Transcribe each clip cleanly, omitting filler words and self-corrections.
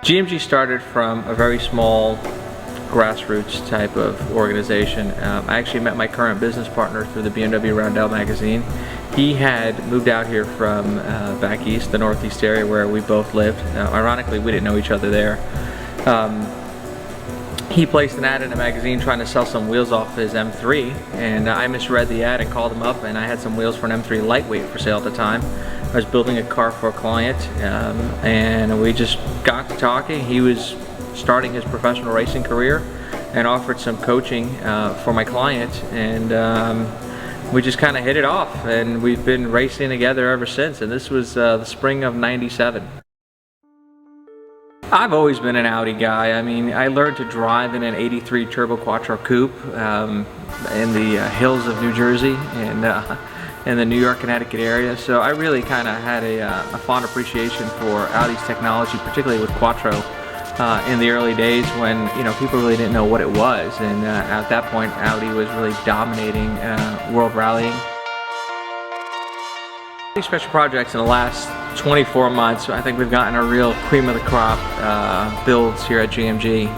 GMG started from a very small grassroots type of organization. I actually met my current business partner through the BMW Roundel magazine. He had moved out here from back east, the northeast area where we both lived. Ironically, we didn't know each other there. He placed an ad in a magazine trying to sell some wheels off his M3, and I misread the ad and called him up, and I had some wheels for an M3 lightweight for sale at the time. I was building a car for a client, and we just got to talking. He was starting his professional racing career and offered some coaching for my client, and we just kind of hit it off, and we've been racing together ever since, and this was the spring of '97. I've always been an Audi guy. I mean, I learned to drive in an '83 Turbo Quattro Coupe in the hills of New Jersey and in the New York, Connecticut area, so I really kind of had a fond appreciation for Audi's technology, particularly with Quattro in the early days when, you know, people really didn't know what it was, and at that point Audi was really dominating world rallying. These special projects in the last 24 months, I think we've gotten a real cream of the crop builds here at GMG.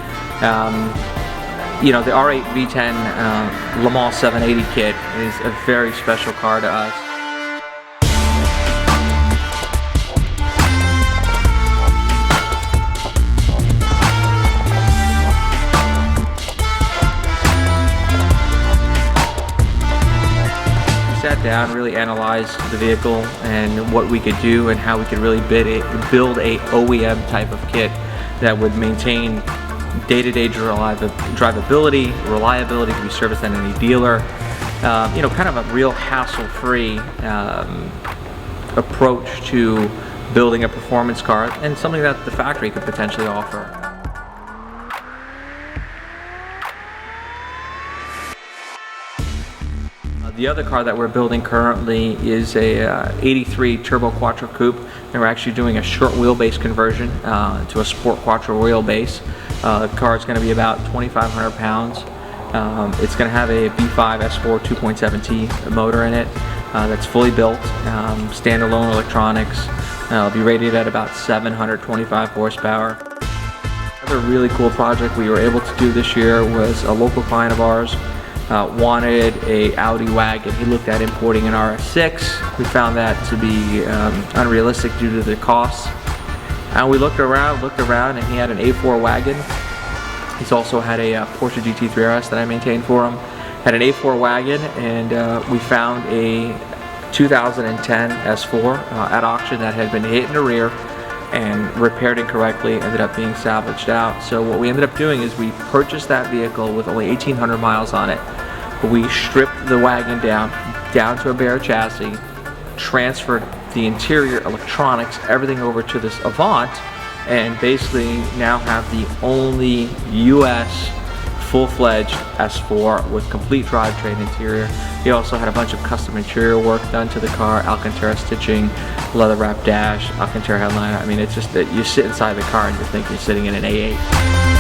You know, the R8 V10 Le Mans 780 kit is a very special car to us. We sat down, really analyzed the vehicle and what we could do and how we could really build a OEM type of kit that would maintain day-to-day drivability, reliability, to be serviced at any dealer. You know, kind of a real hassle-free approach to building a performance car, and something that the factory could potentially offer. The other car that we're building currently is a '83 Turbo Quattro Coupe, and we're actually doing a short wheelbase conversion to a Sport Quattro wheelbase. The car is going to be about 2,500 pounds. It's going to have a V5 S4 2.7T motor in it that's fully built, standalone electronics. It'll be rated at about 725 horsepower. Another really cool project we were able to do this year was a local client of ours wanted a Audi wagon. He looked at importing an RS6. We found that to be unrealistic due to the costs. And we looked around, and he had an A4 wagon. He's also had a Porsche GT3 RS that I maintained for him. Had an A4 wagon, and we found a 2010 S4 at auction that had been hit in the rear and repaired incorrectly, ended up being salvaged out. So what we ended up doing is we purchased that vehicle with only 1,800 miles on it. We stripped the wagon down to a bare chassis, transferred the interior electronics, everything over to this Avant, and basically now have the only US full-fledged S4 with complete drivetrain interior. He also had a bunch of custom interior work done to the car, Alcantara stitching, leather wrap dash, Alcantara headliner. I mean, it's just that you sit inside the car and you think you're sitting in an A8.